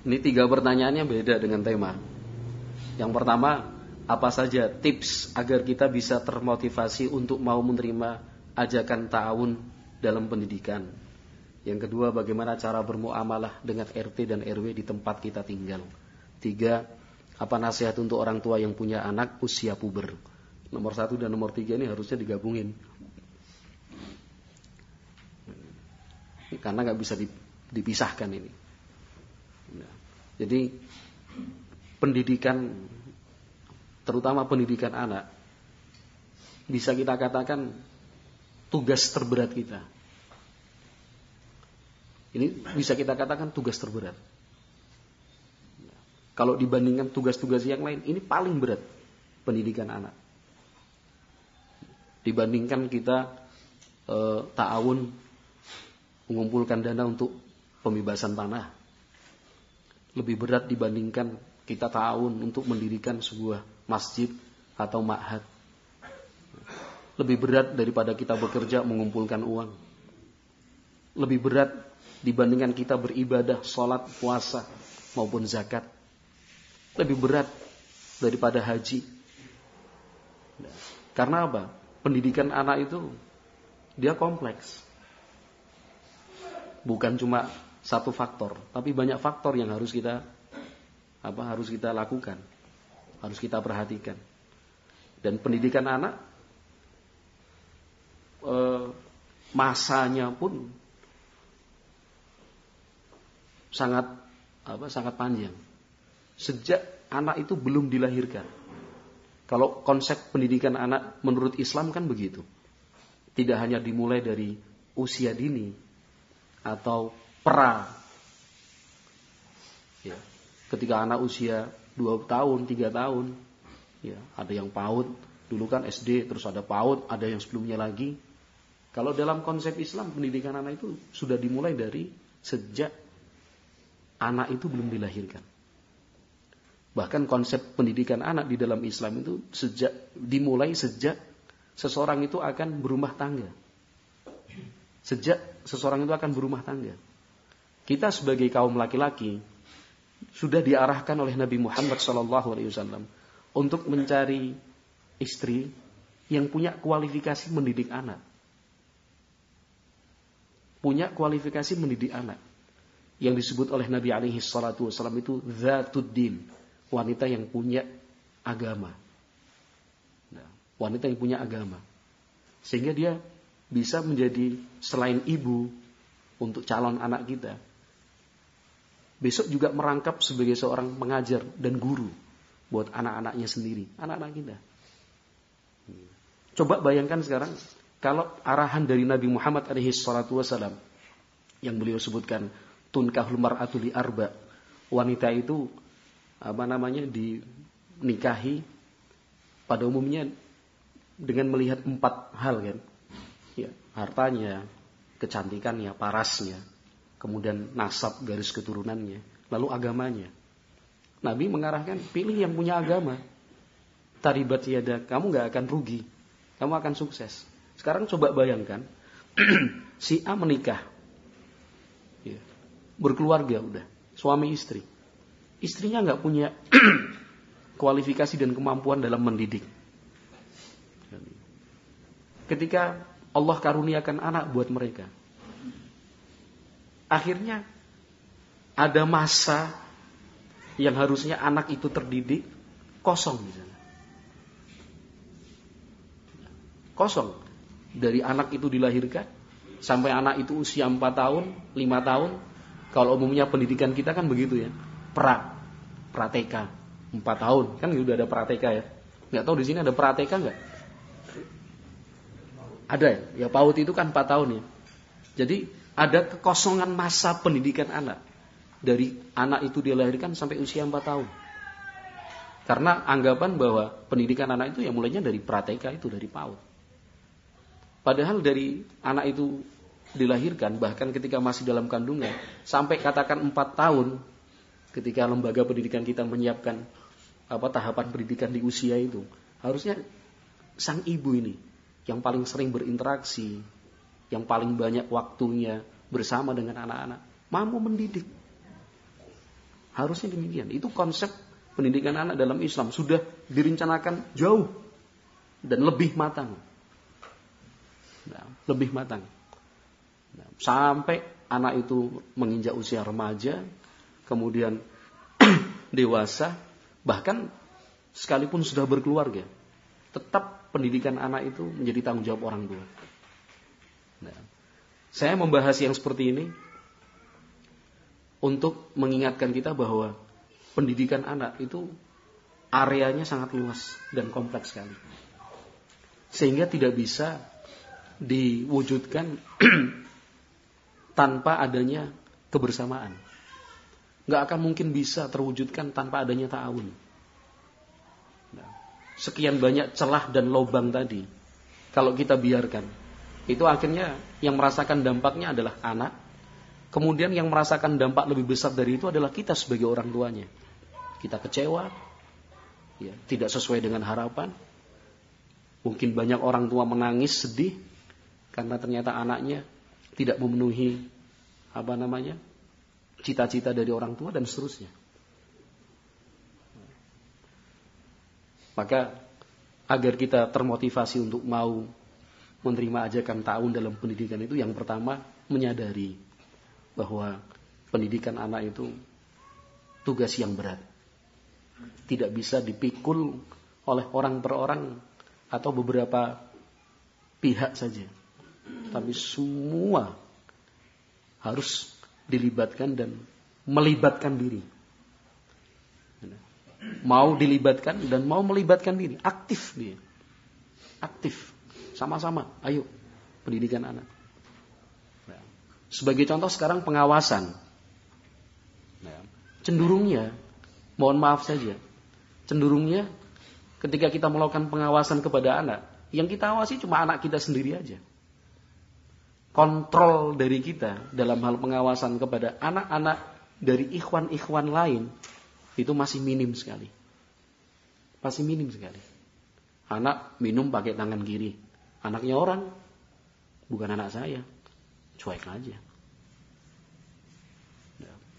Ini 3 pertanyaannya beda dengan tema. Yang pertama, apa saja tips agar kita bisa termotivasi untuk mau menerima ajakan ta'awun dalam pendidikan? Yang kedua, bagaimana cara bermuamalah dengan RT dan RW di tempat kita tinggal? 3, apa nasihat untuk orang tua yang punya anak usia puber? Nomor 1 dan nomor 3 ini harusnya digabungin, karena nggak bisa dipisahkan ini. Nah, jadi pendidikan, terutama pendidikan anak, bisa kita katakan tugas terberat kita. Ini bisa kita katakan tugas terberat. Kalau dibandingkan tugas-tugas yang lain, ini paling berat pendidikan anak. Dibandingkan kita ta'awun mengumpulkan dana untuk pembebasan tanah, lebih berat dibandingkan kita ta'awun untuk mendirikan sebuah masjid atau ma'had. Lebih berat daripada kita bekerja mengumpulkan uang. Lebih berat dibandingkan kita beribadah, sholat, puasa maupun zakat. Lebih berat daripada haji. Karena apa? Pendidikan anak itu dia kompleks. Bukan cuma satu faktor, tapi banyak faktor yang harus kita lakukan, harus kita perhatikan. Dan pendidikan anak masanya pun sangat panjang. Sejak anak itu belum dilahirkan. Kalau konsep pendidikan anak menurut Islam kan begitu. Tidak hanya dimulai dari usia dini atau pra. Ya. Ketika anak usia 2 tahun, 3 tahun, ya, ada yang PAUD, dulu kan SD, terus ada PAUD, ada yang sebelumnya lagi. Kalau dalam konsep Islam, pendidikan anak itu sudah dimulai dari sejak anak itu belum dilahirkan. Bahkan konsep pendidikan anak di dalam Islam itu dimulai sejak seseorang itu akan berumah tangga. Sejak seseorang itu akan berumah tangga. Kita sebagai kaum laki-laki sudah diarahkan oleh Nabi Muhammad SAW untuk mencari istri yang punya kualifikasi mendidik anak. Punya kualifikasi mendidik anak. Yang disebut oleh Nabi SAW itu Zatuddin. Wanita yang punya agama. Nah, wanita yang punya agama. Sehingga dia bisa menjadi selain ibu untuk calon anak kita, besok juga merangkap sebagai seorang pengajar dan guru buat anak-anaknya sendiri, anak-anak kita. Coba bayangkan sekarang kalau arahan dari Nabi Muhammad SAW yang beliau sebutkan tunkahul mar'atu li arba, wanita itu dinikahi pada umumnya dengan melihat 4 hal kan. Ya, hartanya, kecantikannya, parasnya, kemudian nasab garis keturunannya, lalu agamanya. Nabi mengarahkan pilih yang punya agama. Taribat yada, kamu gak akan rugi, kamu akan sukses. Sekarang coba bayangkan si A menikah, ya, berkeluarga udah, suami istri. Istrinya nggak punya kualifikasi dan kemampuan dalam mendidik. Ketika Allah karuniakan anak buat mereka, akhirnya ada masa yang harusnya anak itu terdidik kosong misalnya. Kosong. Dari anak itu dilahirkan sampai anak itu usia 4 tahun, 5 tahun. Kalau umumnya pendidikan kita kan begitu ya. Prateka 4 tahun kan udah ada prateka ya. Nggak tahu di sini ada prateka nggak? Ada ya. Ya PAUD itu kan 4 tahun ya. Jadi ada kekosongan masa pendidikan anak dari anak itu dilahirkan sampai usia 4 tahun. Karena anggapan bahwa pendidikan anak itu ya mulainya dari prateka itu dari PAUD. Padahal dari anak itu dilahirkan bahkan ketika masih dalam kandungan sampai katakan 4 tahun. Ketika lembaga pendidikan kita menyiapkan tahapan pendidikan di usia itu, harusnya sang ibu ini yang paling sering berinteraksi, yang paling banyak waktunya bersama dengan anak-anak, mampu mendidik. Harusnya demikian. Itu konsep pendidikan anak dalam Islam sudah direncanakan jauh dan lebih matang. Nah, lebih matang. Nah, sampai anak itu menginjak usia remaja, kemudian dewasa, bahkan sekalipun sudah berkeluarga, tetap pendidikan anak itu menjadi tanggung jawab orang tua. Nah, saya membahas yang seperti ini untuk mengingatkan kita bahwa pendidikan anak itu areanya sangat luas dan kompleks sekali. Sehingga tidak bisa diwujudkan tanpa adanya kebersamaan. Nggak akan mungkin bisa terwujudkan tanpa adanya ta'awun. Nah, sekian banyak celah dan lubang tadi, kalau kita biarkan, itu akhirnya yang merasakan dampaknya adalah anak. Kemudian yang merasakan dampak lebih besar dari itu adalah kita sebagai orang tuanya. Kita kecewa, ya, tidak sesuai dengan harapan. Mungkin banyak orang tua menangis, sedih, karena ternyata anaknya tidak memenuhi cita-cita dari orang tua dan seterusnya. Maka agar kita termotivasi untuk mau menerima ajakan ta'awun dalam pendidikan itu, yang pertama menyadari bahwa pendidikan anak itu tugas yang berat. Tidak bisa dipikul oleh orang per orang atau beberapa pihak saja. Tapi semua harus dilibatkan dan melibatkan diri. Mau dilibatkan dan mau melibatkan diri. Aktif dia. Aktif. Sama-sama. Ayo. Pendidikan anak. Sebagai contoh sekarang pengawasan. Cenderungnya, mohon maaf saja, cenderungnya ketika kita melakukan pengawasan kepada anak, yang kita awasi cuma anak kita sendiri aja. Kontrol dari kita dalam hal pengawasan kepada anak-anak dari ikhwan-ikhwan lain itu masih minim sekali. Masih minim sekali. Anak minum pakai tangan kiri. Anaknya orang, bukan anak saya. Cuek aja.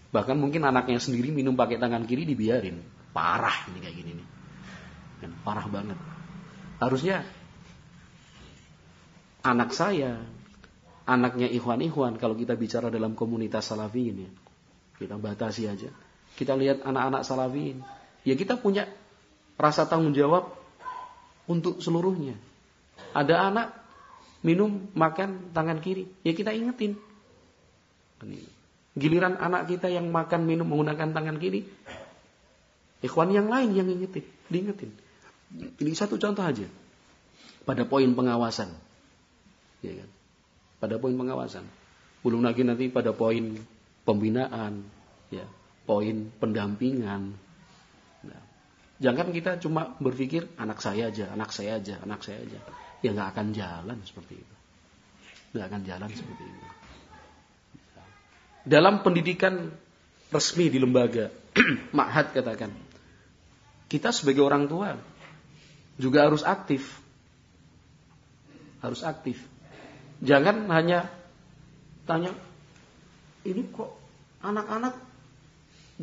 Bahkan mungkin anaknya sendiri minum pakai tangan kiri dibiarin. Parah ini kayak gini nih. Dan parah banget. Harusnya anak saya, anaknya ikhwan-ikhwan, kalau kita bicara dalam komunitas salafiyin ya, kita batasi aja. Kita lihat anak-anak salafiyin, ya kita punya rasa tanggung jawab untuk seluruhnya. Ada anak minum, makan tangan kiri, ya kita ingetin. Giliran anak kita yang makan, minum menggunakan tangan kiri, ikhwan yang lain yang diingetin. Ini satu contoh aja. Pada poin pengawasan. Ya kan? Pada poin pengawasan. Belum lagi nanti pada poin pembinaan, ya, poin pendampingan. Nah, jangan kita cuma berpikir anak saya aja. Ya nggak akan jalan seperti itu. Nggak akan jalan seperti itu. Dalam pendidikan resmi di lembaga, ma'had katakan, kita sebagai orang tua juga harus aktif. Harus aktif. Jangan hanya tanya, ini kok anak-anak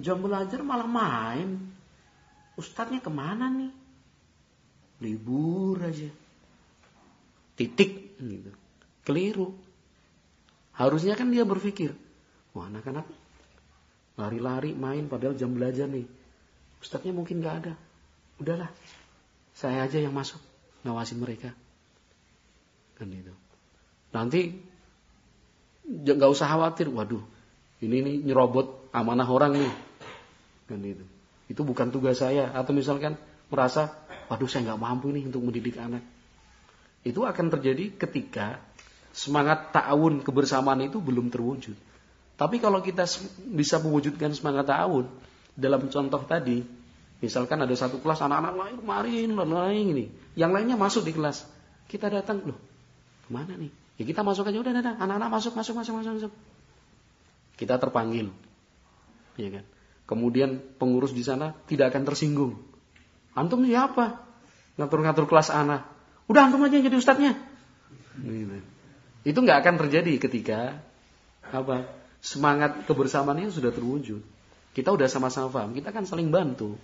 jam belajar malah main. Ustadznya kemana nih? Libur aja. Titik. Gitu. Keliru. Harusnya kan dia berpikir, wah anak-anak lari-lari main padahal jam belajar nih. Ustadznya mungkin gak ada. Udahlah, saya aja yang masuk ngawasin mereka. Kan itu. Nanti gak usah khawatir, waduh ini nih nyerobot amanah orang nih. Kan itu. Itu bukan tugas saya. Atau misalkan merasa, waduh saya gak mampu nih untuk mendidik anak. Itu akan terjadi ketika semangat ta'awun kebersamaan itu belum terwujud. Tapi kalau kita bisa mewujudkan semangat ta'awun dalam contoh tadi, misalkan ada satu kelas anak-anak lain kemarin ini, yang lainnya masuk di kelas, kita datang, loh kemana nih? Ya kita masuk aja, udah anak-anak masuk. Kita terpanggil, ya kan? Kemudian pengurus di sana tidak akan tersinggung. Antum siapa? Ngatur-ngatur kelas anak. Udah antum aja yang jadi ustadznya. Gitu. Itu nggak akan terjadi ketika semangat kebersamaannya sudah terwujud. Kita udah sama-sama paham, kita kan saling bantu.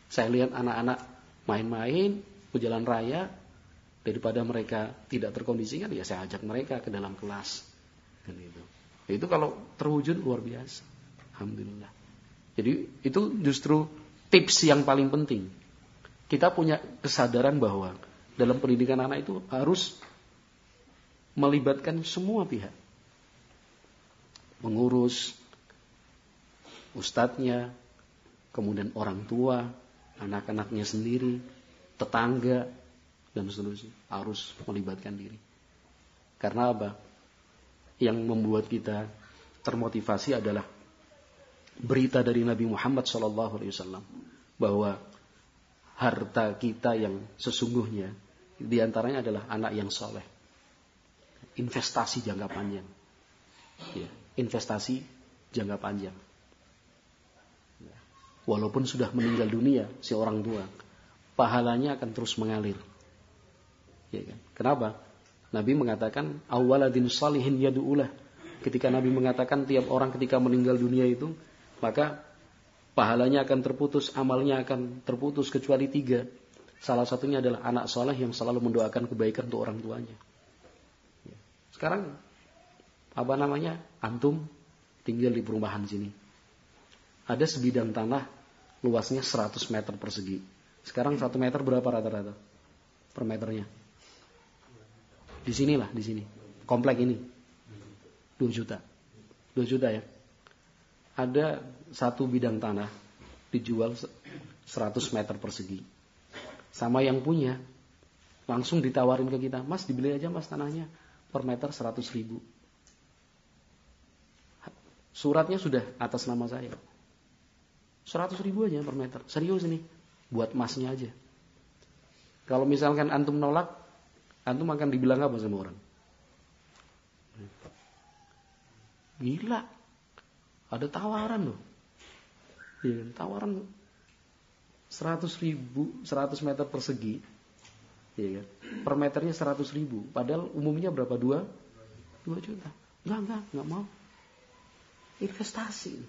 Saya lihat anak-anak main-main ke jalan raya, daripada mereka tidak terkondisikan, ya saya ajak mereka ke dalam kelas. Dan itu kalau terwujud luar biasa. Alhamdulillah. Jadi itu justru tips yang paling penting. Kita punya kesadaran bahwa dalam pendidikan anak itu harus melibatkan semua pihak. Mengurus ustadznya, kemudian orang tua, anak-anaknya sendiri, tetangga, dan seterusnya. Harus melibatkan diri. Karena apa? Yang membuat kita termotivasi adalah berita dari Nabi Muhammad SAW bahwa harta kita yang sesungguhnya diantaranya adalah anak yang soleh. Investasi jangka panjang. Ya, investasi jangka panjang. Walaupun sudah meninggal dunia si orang tua, pahalanya akan terus mengalir. Ya kan? Kenapa? Nabi mengatakan awaladin salihin yadu'ulah. Ketika Nabi mengatakan tiap orang ketika meninggal dunia itu, maka pahalanya akan terputus, amalnya akan terputus kecuali 3. Salah satunya adalah anak soleh yang selalu mendoakan kebaikan untuk orang tuanya. Sekarang antum tinggal di perumahan sini. Ada sebidang tanah luasnya 100 meter persegi. Sekarang 1 meter berapa rata-rata per meternya? Di sini. Komplek ini 2 juta. 2 juta ya. Ada satu bidang tanah dijual 100 meter persegi. Sama yang punya langsung ditawarin ke kita, "Mas, dibeli aja Mas tanahnya per meter 100.000." Suratnya sudah atas nama saya. 100.000 aja per meter. Serius ini. Buat masnya aja. Kalau misalkan antum nolak, antum akan dibilang apa sama orang? Gila. Ada tawaran loh. Ya, tawaran 100.000, 100 meter persegi. Ya, per meternya 100.000. Padahal umumnya berapa? 2 juta. Enggak mau. Investasi.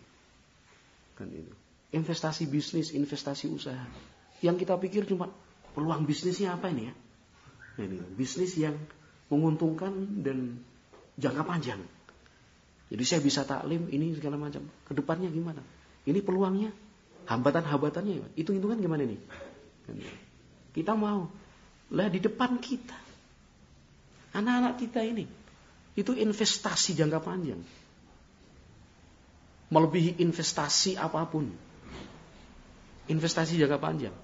Kan itu. Investasi bisnis, investasi usaha. Yang kita pikir cuma peluang bisnisnya apa ini ya? Ini bisnis yang menguntungkan dan jangka panjang. Jadi saya bisa taklim ini segala macam. Kedepannya gimana? Ini peluangnya, hambatan-hambatannya. Hitung-hitungan gimana nih? Kita mau. Lah di depan kita. Anak-anak kita ini. Itu investasi jangka panjang. Melebihi investasi apapun. Investasi jangka panjang.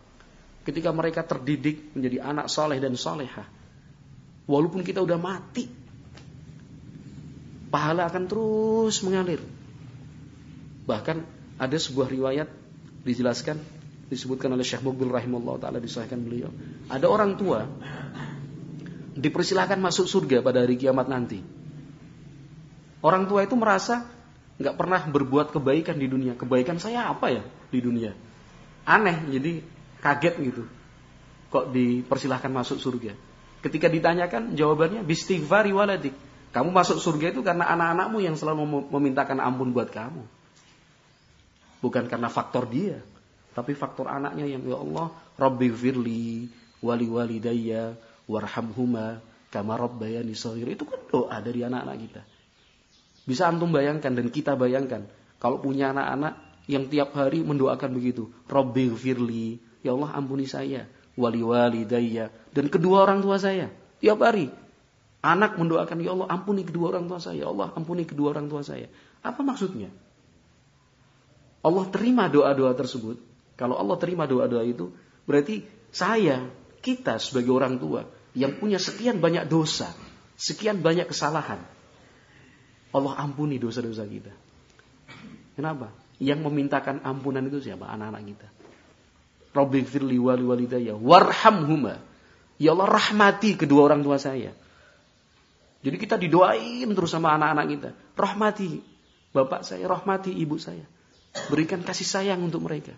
Ketika mereka terdidik menjadi anak soleh dan solehah, walaupun kita udah mati, pahala akan terus mengalir. Bahkan ada sebuah riwayat dijelaskan, disebutkan oleh Syekh Muqbil rahimahullah ta'ala, disahihkan beliau. Ada orang tua dipersilahkan masuk surga pada hari kiamat nanti. Orang tua itu merasa gak pernah berbuat kebaikan di dunia. Kebaikan saya apa ya di dunia? Aneh, jadi kaget gitu. Kok dipersilahkan masuk surga? Ketika ditanyakan, jawabannya bistighfari waladik. Kamu masuk surga itu karena anak-anakmu yang selalu memintakan ampun buat kamu. Bukan karena faktor dia, tapi faktor anaknya yang, ya Allah, Rabbighfirli wali walidayya warhamhuma kama rabbayani shaghira. Itu kan doa dari anak-anak kita. Bisa antum bayangkan dan kita bayangkan kalau punya anak-anak yang tiap hari mendoakan begitu, Rabbighfirli, ya Allah ampuni saya, wali walidayya, dan kedua orang tua saya. Tiap hari anak mendoakan, ya Allah ampuni kedua orang tua saya, ya Allah ampuni kedua orang tua saya. Apa maksudnya? Allah terima doa-doa tersebut. Kalau Allah terima doa-doa itu, berarti kita sebagai orang tua yang punya sekian banyak dosa, sekian banyak kesalahan, Allah ampuni dosa-dosa kita. Kenapa? Yang memintakan ampunan itu siapa? Anak-anak kita. Rabbighfirli wali walidayya warhamhuma. Ya Allah rahmati kedua orang tua saya. Jadi kita didoain terus sama anak-anak kita. Rahmati bapak saya, rahmati ibu saya. Berikan kasih sayang untuk mereka.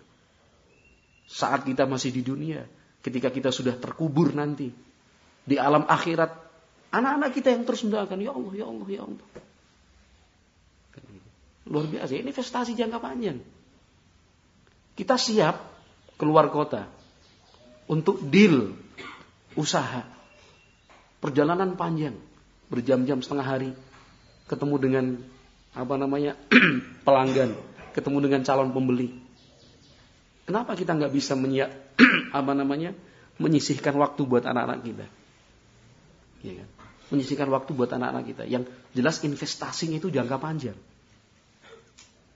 Saat kita masih di dunia, ketika kita sudah terkubur nanti, di alam akhirat, anak-anak kita yang terus mendoakan, ya Allah, ya Allah, ya Allah. Luar biasa, ini investasi jangka panjang. Kita siap keluar kota untuk deal usaha. Perjalanan panjang, berjam-jam setengah hari, ketemu dengan pelanggan, ketemu dengan calon pembeli. Kenapa kita nggak bisa menyisihkan waktu buat anak-anak kita? Ya kan? Menyisihkan waktu buat anak-anak kita. Yang jelas investasinya itu jangka panjang.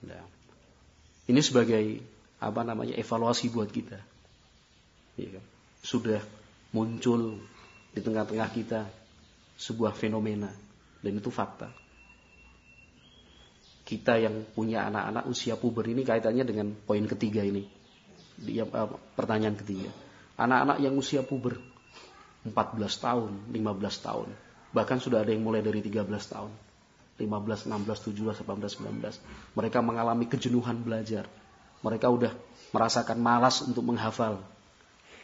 Nah, ini sebagai evaluasi buat kita. Ya kan? Sudah muncul di tengah-tengah kita sebuah fenomena, dan itu fakta. Kita yang punya anak-anak usia puber ini kaitannya dengan poin ketiga ini. Pertanyaan ketiga. Anak-anak yang usia puber 14 tahun, 15 tahun, bahkan sudah ada yang mulai dari 13 tahun. 15, 16, 17, 18, 19. Mereka mengalami kejenuhan belajar. Mereka udah merasakan malas untuk menghafal.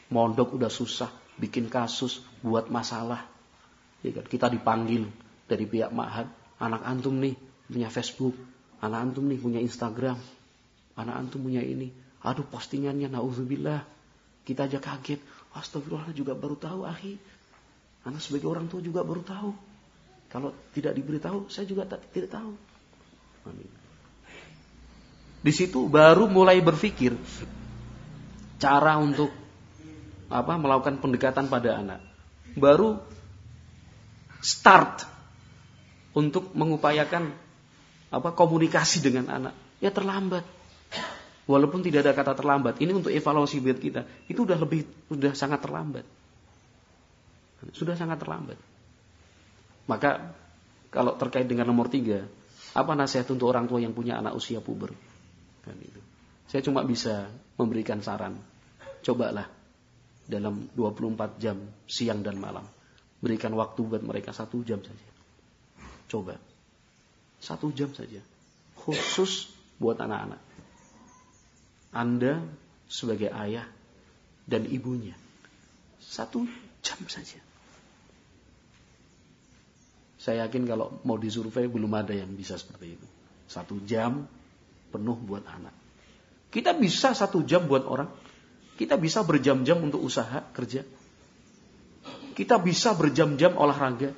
Mondok udah susah, bikin kasus, buat masalah. Ya kan? Kita dipanggil dari pihak ma'had, anak antum nih punya Facebook, anak antum nih punya Instagram, anak antum punya ini. Aduh, postingannya na'udzubillah. Kita aja kaget. Astagfirullah, juga baru tahu, akhi. Anak sebagai orang tua juga baru tahu. Kalau tidak diberitahu, saya juga tidak tahu. Amin. Di situ baru mulai berpikir cara untuk melakukan pendekatan pada anak. Baru start untuk mengupayakan komunikasi dengan anak. Ya terlambat. Walaupun tidak ada kata terlambat, ini untuk evaluasi buat kita. Itu sudah sangat terlambat. Sudah sangat terlambat. Maka kalau terkait dengan nomor 3, apa nasihat untuk orang tua yang punya anak usia puber? Kan itu. Saya cuma bisa memberikan saran. Cobalah dalam 24 jam siang dan malam, berikan waktu buat mereka 1 jam saja. Coba 1 jam saja, khusus buat anak-anak. Anda sebagai ayah dan ibunya, 1 jam saja. Saya yakin kalau mau disurvei belum ada yang bisa seperti itu. 1 jam penuh buat anak. Kita bisa 1 jam buat orang. Kita bisa berjam-jam untuk usaha, kerja. Kita bisa berjam-jam olahraga.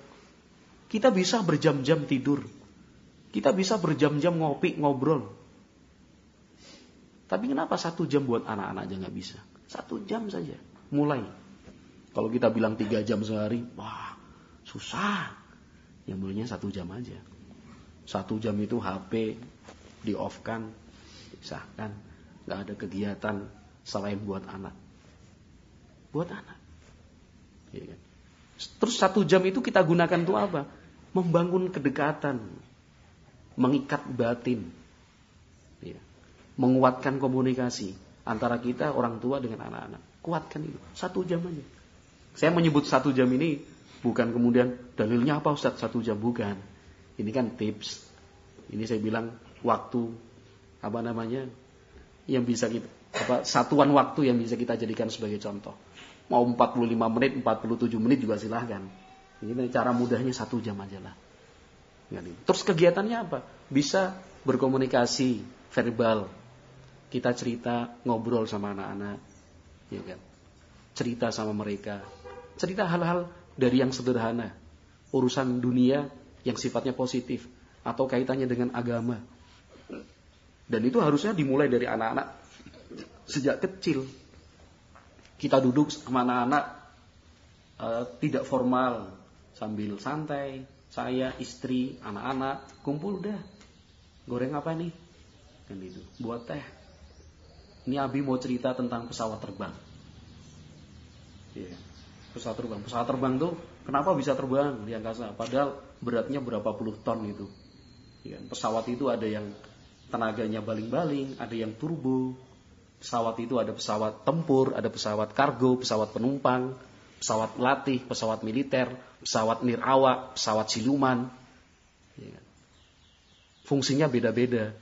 Kita bisa berjam-jam tidur. Kita bisa berjam-jam ngopi, ngobrol. Tapi kenapa 1 jam buat anak-anak aja gak bisa? 1 jam saja, mulai. Kalau kita bilang 3 jam sehari, wah susah. Yang mulainya 1 jam aja. 1 jam itu HP di-off-kan, disahkan. Gak ada kegiatan selain buat anak. Buat anak. Ya kan? Terus 1 jam itu kita gunakan untuk apa? Membangun kedekatan. Mengikat batin. Ya. Menguatkan komunikasi antara kita, orang tua dengan anak-anak. Kuatkan itu. 1 jam aja. Saya menyebut 1 jam ini bukan kemudian dalilnya apa Ustaz 1 jam, bukan. Ini kan tips. Ini saya bilang waktu yang bisa kita satuan waktu yang bisa kita jadikan sebagai contoh. Mau 45 menit, 47 menit juga silahkan. Ini cara mudahnya 1 jam aja lah. Terus kegiatannya apa? Bisa berkomunikasi verbal. Kita cerita, ngobrol sama anak-anak. Ya kan? Cerita sama mereka. Cerita hal-hal dari yang sederhana. Urusan dunia yang sifatnya positif. Atau kaitannya dengan agama. Dan itu harusnya dimulai dari anak-anak sejak kecil. Kita duduk sama anak-anak tidak formal, sambil santai, saya, istri, anak-anak kumpul udah. Goreng apa nih? Kan itu, buat teh. Ini Abi mau cerita tentang pesawat terbang. Yeah. Pesawat terbang tuh kenapa bisa terbang di angkasa? Padahal beratnya berapa puluh ton itu. Yeah. Pesawat itu ada yang tenaganya baling-baling, ada yang turbo. Pesawat itu ada pesawat tempur, ada pesawat kargo, pesawat penumpang, pesawat latih, pesawat militer, pesawat nirawak, pesawat siluman. Ya kan? Fungsinya beda-beda.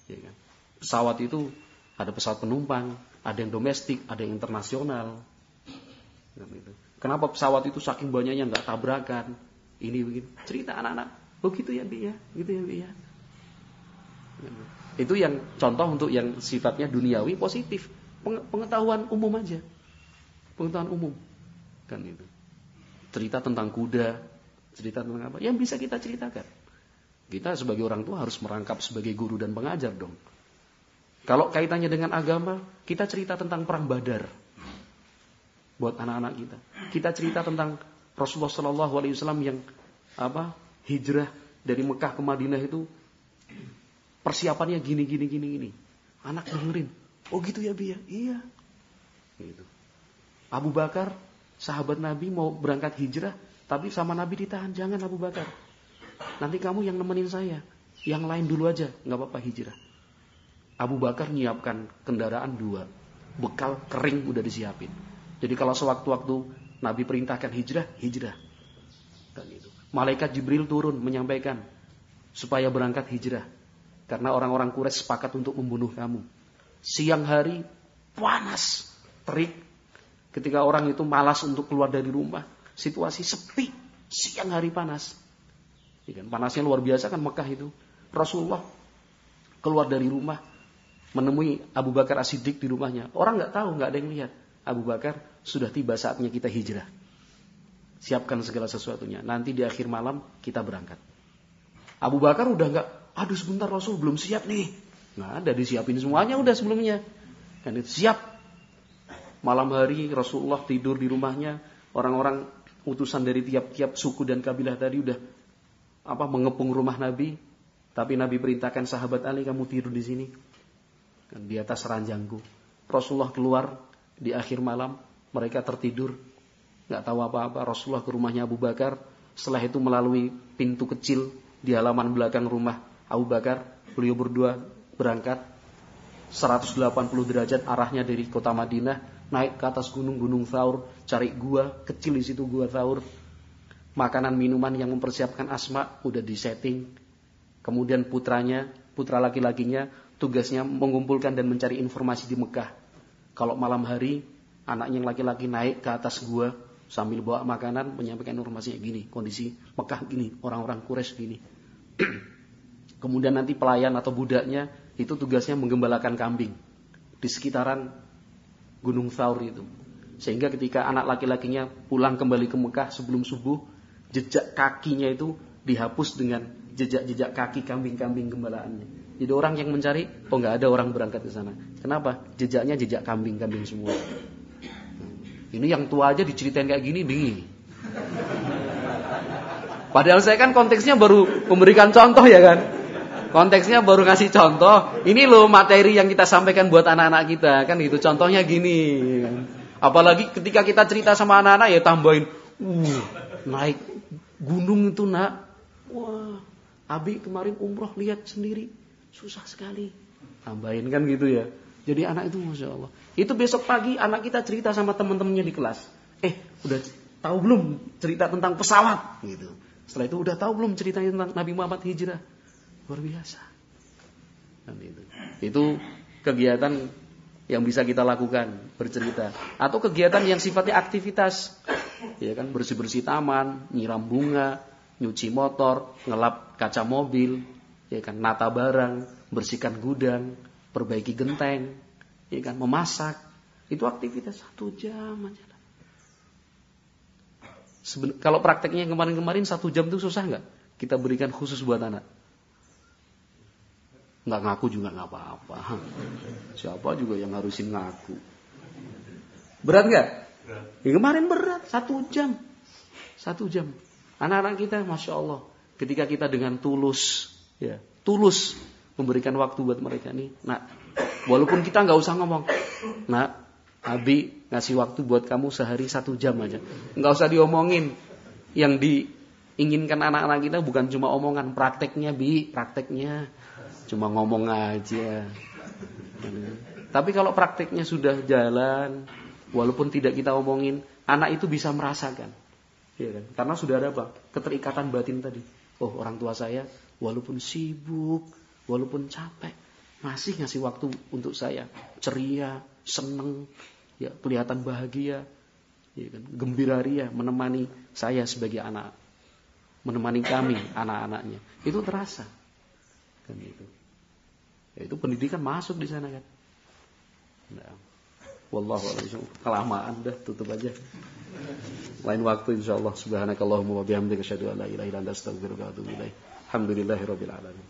Ya kan? Pesawat itu ada pesawat penumpang, ada yang domestik, ada yang internasional. Ya, gitu. Kenapa pesawat itu saking banyaknya nggak tabrakan? Ini begini. Cerita anak-anak. Oh gitu ya Bi ya, gitu ya Bi ya. Itu yang contoh untuk yang sifatnya duniawi positif. Pengetahuan umum aja. Pengetahuan umum. Kan itu. Cerita tentang kuda, cerita tentang apa? Yang bisa kita ceritakan. Kita sebagai orang tua harus merangkap sebagai guru dan pengajar dong. Kalau kaitannya dengan agama, kita cerita tentang perang Badar. Buat anak-anak kita. Kita cerita tentang Rasulullah SAW yang hijrah dari Mekah ke Madinah itu persiapannya gini. Anak dengerin. Oh gitu ya Bi ya? Iya. Gitu. Abu Bakar, sahabat Nabi mau berangkat hijrah, tapi sama Nabi ditahan. Jangan Abu Bakar. Nanti kamu yang nemenin saya. Yang lain dulu aja, nggak apa-apa hijrah. Abu Bakar nyiapkan kendaraan 2. Bekal kering udah disiapin. Jadi kalau sewaktu-waktu Nabi perintahkan hijrah. Dan itu. Malaikat Jibril turun menyampaikan supaya berangkat hijrah. Karena orang-orang Quraisy sepakat untuk membunuh kamu. Siang hari panas, terik. Ketika orang itu malas untuk keluar dari rumah, situasi sepi. Siang hari panas. Panasnya luar biasa kan Mekah itu. Rasulullah keluar dari rumah menemui Abu Bakar As-Siddiq di rumahnya. Orang nggak tahu, nggak ada yang lihat. Abu Bakar, sudah tiba saatnya kita hijrah. Siapkan segala sesuatunya. Nanti di akhir malam kita berangkat. Abu Bakar udah nggak, aduh sebentar Rasul belum siap nih. Nggak ada, disiapin semuanya udah sebelumnya. Dan itu siap. Malam hari Rasulullah tidur di rumahnya. Orang-orang utusan dari tiap-tiap suku dan kabilah tadi udah mengepung rumah Nabi. Tapi Nabi perintahkan sahabat Ali, kamu tidur di sini. Dan di atas ranjangku. Rasulullah keluar di akhir malam. Mereka tertidur. Nggak tahu apa-apa. Rasulullah ke rumahnya Abu Bakar. Setelah itu melalui pintu kecil di halaman belakang rumah Abu Bakar. Beliau berdua berangkat 180 derajat arahnya dari kota Madinah. Naik ke atas gunung Thaur. Cari gua kecil di situ, gua Thaur. Makanan minuman yang mempersiapkan Asma udah disetting. Kemudian putra laki-lakinya tugasnya mengumpulkan dan mencari informasi di Mekah. Kalau malam hari anaknya yang laki-laki naik ke atas gua sambil bawa makanan menyampaikan informasinya gini, kondisi Mekah gini, orang-orang Quraisy gini. Kemudian nanti pelayan atau budaknya itu tugasnya menggembalakan kambing di sekitaran Gunung Thaur itu. Sehingga ketika anak laki-lakinya pulang kembali ke Mekah sebelum subuh, jejak kakinya itu dihapus dengan jejak-jejak kaki kambing-kambing gembalaannya. Jadi orang yang mencari, nggak ada orang berangkat ke sana. Kenapa? Jejaknya jejak kambing-kambing semua. Ini yang tua aja diceritain kayak gini, bingung. Padahal saya kan konteksnya baru memberikan contoh ya kan. Konteksnya baru ngasih contoh. Ini loh materi yang kita sampaikan buat anak-anak kita kan gitu. Contohnya gini. Apalagi ketika kita cerita sama anak-anak ya tambahin, naik gunung itu nak. Wah, Abi kemarin umroh lihat sendiri, susah sekali. Tambahin kan gitu ya. Jadi anak itu Masya Allah. Itu besok pagi anak kita cerita sama teman-temannya di kelas. Udah tahu belum cerita tentang pesawat? Gitu. Setelah itu udah tahu belum ceritanya tentang Nabi Muhammad hijrah? Luar biasa. Dan itu kegiatan yang bisa kita lakukan, bercerita. Atau kegiatan yang sifatnya aktivitas. Ya kan, bersih-bersih taman, nyiram bunga, nyuci motor, ngelap kaca mobil, ya kan, nata barang, bersihkan gudang, perbaiki genteng, ya kan, memasak. Itu aktivitas 1 jam aja. Kalau prakteknya yang kemarin-kemarin 1 jam itu susah nggak? Kita berikan khusus buat anak. Nggak ngaku juga nggak apa-apa. Siapa juga yang harusin ngaku. Berat nggak? Ya, kemarin berat 1 jam. 1 jam. Anak-anak kita Masya Allah. Ketika kita dengan tulus memberikan waktu buat mereka nih. Nah, walaupun kita nggak usah ngomong. Nah, Abi ngasih waktu buat kamu sehari 1 jam aja. Nggak usah diomongin. Yang diinginkan anak-anak kita bukan cuma omongan. Prakteknya prakteknya. Cuma ngomong aja. Tapi kalau prakteknya sudah jalan, walaupun tidak kita omongin, anak itu bisa merasakan. Ya kan? Karena sudah ada apa? Keterikatan batin tadi. Oh, orang tua saya walaupun sibuk, walaupun capek, masih ngasih waktu untuk saya. Ceria, seneng, ya, kelihatan bahagia, ya kan? Gembira ria menemani saya sebagai anak. Menemani kami, anak-anaknya. Itu terasa. Kan itu. Ya, itu pendidikan masuk di sana kan. Nah, wallahu a'lam. Kelamaan dah, tutup aja. Lain waktu insyaallah. Subhanakallahumma wa bihamdika asyhadu an la ilaha illa anta astaghfiruka wa atubu ilaik. Alhamdulillahirabbil alamin.